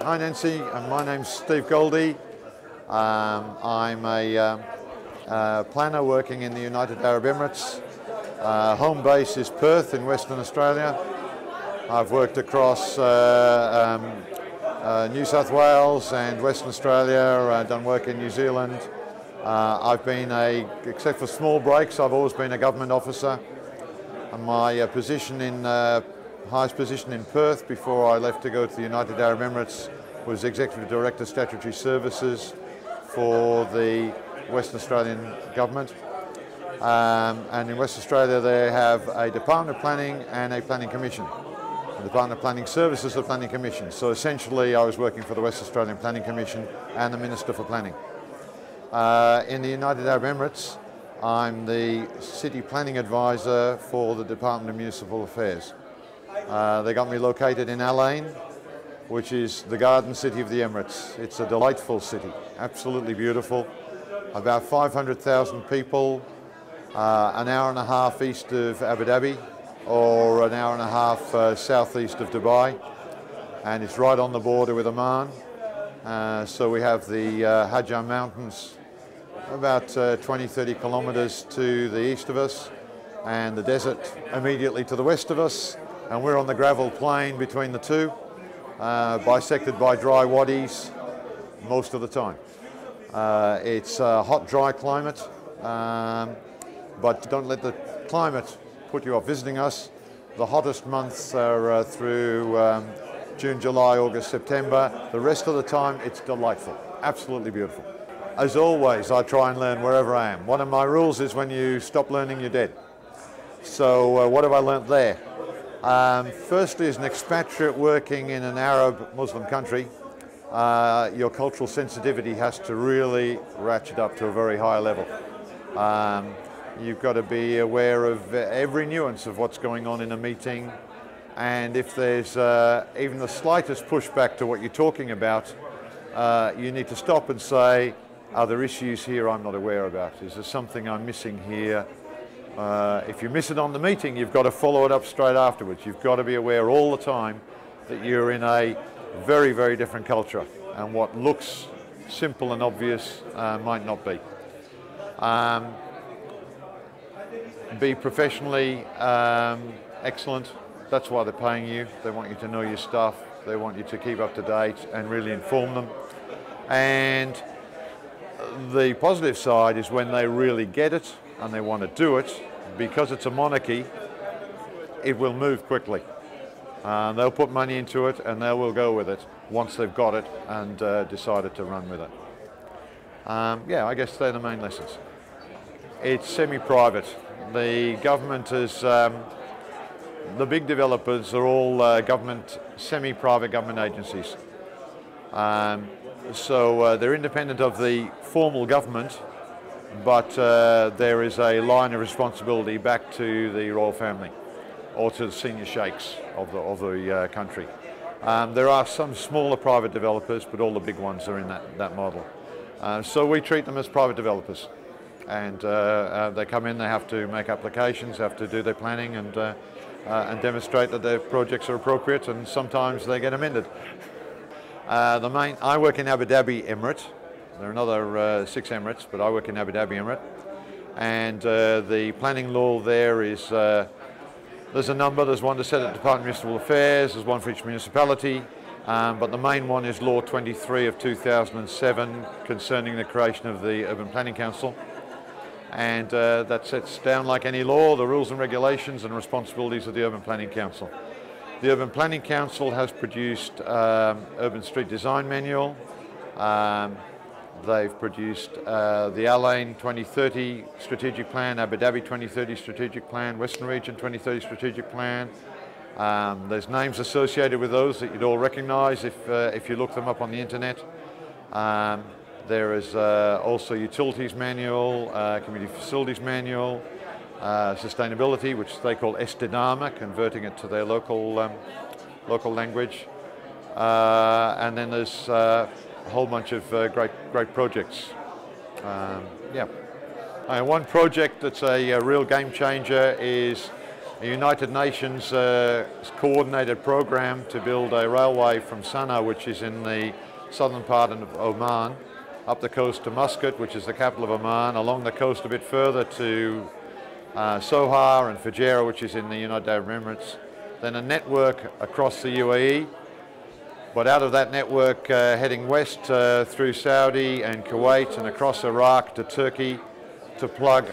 Hi Nancy, my name's Steve Goldie. I'm a planner working in the United Arab Emirates. Home base is Perth in Western Australia. I've worked across New South Wales and Western Australia, done work in New Zealand. I've been except for small breaks, I've always been a government officer. My highest position in Perth before I left to go to the United Arab Emirates was Executive Director Statutory Services for the Western Australian government. And in Western Australia they have a Department of Planning and a Planning Commission. The Department of Planning Services, the Planning Commission. So essentially I was working for the Western Australian Planning Commission and the Minister for Planning. In the United Arab Emirates, I'm the City Planning Advisor for the Department of Municipal Affairs. They got me located in Al Ain, which is the garden city of the Emirates. It's a delightful city, absolutely beautiful. About 500,000 people, an hour and a half east of Abu Dhabi, or an hour and a half southeast of Dubai, and it's right on the border with Oman. So we have the Hajjah Mountains about 20-30 kilometres to the east of us, and the desert immediately to the west of us, and we're on the gravel plain between the two, bisected by dry wadis most of the time. It's a hot, dry climate, but don't let the climate put you off visiting us. The hottest months are through June, July, August, September. The rest of the time it's delightful, absolutely beautiful. As always, I try and learn wherever I am. One of my rules is when you stop learning, you're dead. So what have I learnt there? Firstly, as an expatriate working in an Arab Muslim country, your cultural sensitivity has to really ratchet up to a very high level. You've got to be aware of every nuance of what's going on in a meeting, and if there's even the slightest pushback to what you're talking about, you need to stop and say, are there issues here I'm not aware about? Is there something I'm missing here? If you miss it on the meeting, you've got to follow it up straight afterwards. You've got to be aware all the time that you're in a very, very different culture, and what looks simple and obvious might not be. Be professionally excellent. That's why they're paying you. They want you to know your stuff. They want you to keep up to date and really inform them. And the positive side is when they really get it and they want to do it, because it's a monarchy, it will move quickly. They'll put money into it and they will go with it once they've got it and decided to run with it. Yeah, I guess they're the main lessons. It's semi-private. The government is, the big developers are all government, semi-private government agencies. So they're independent of the formal government, but there is a line of responsibility back to the royal family or to the senior sheikhs of the country. There are some smaller private developers, but all the big ones are in that model. So we treat them as private developers, and they come in, they have to make applications, have to do their planning and demonstrate that their projects are appropriate, and sometimes they get amended. I work in Abu Dhabi Emirate. There are another 6 Emirates, but I work in Abu Dhabi Emirate. And the planning law there is, there's a number. There's one to set at the Department of Municipal Affairs, there's one for each municipality, but the main one is Law 23 of 2007 concerning the creation of the Urban Planning Council. And that sets down, like any law, the rules and regulations and responsibilities of the Urban Planning Council. The Urban Planning Council has produced Urban Street Design Manual. They've produced the Al Ain 2030 Strategic Plan, Abu Dhabi 2030 Strategic Plan, Western Region 2030 Strategic Plan. There's names associated with those that you'd all recognise if you look them up on the internet. There is also Utilities Manual, Community Facilities Manual, Sustainability, which they call Estidama, converting it to their local language. And then there's a whole bunch of great projects. Yeah. One project that's a real game changer is a United Nations coordinated program to build a railway from Sana'a, which is in the southern part of Oman, up the coast to Muscat, which is the capital of Oman, along the coast a bit further to Sohar and Fujairah, which is in the United Arab Emirates, then a network across the UAE, but out of that network heading west through Saudi and Kuwait and across Iraq to Turkey to plug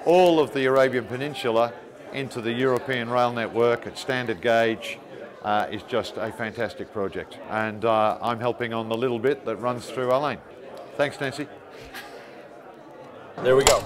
all of the Arabian Peninsula into the European rail network at standard gauge is just a fantastic project. And I'm helping on the little bit that runs through our lane. Thanks, Nancy. There we go.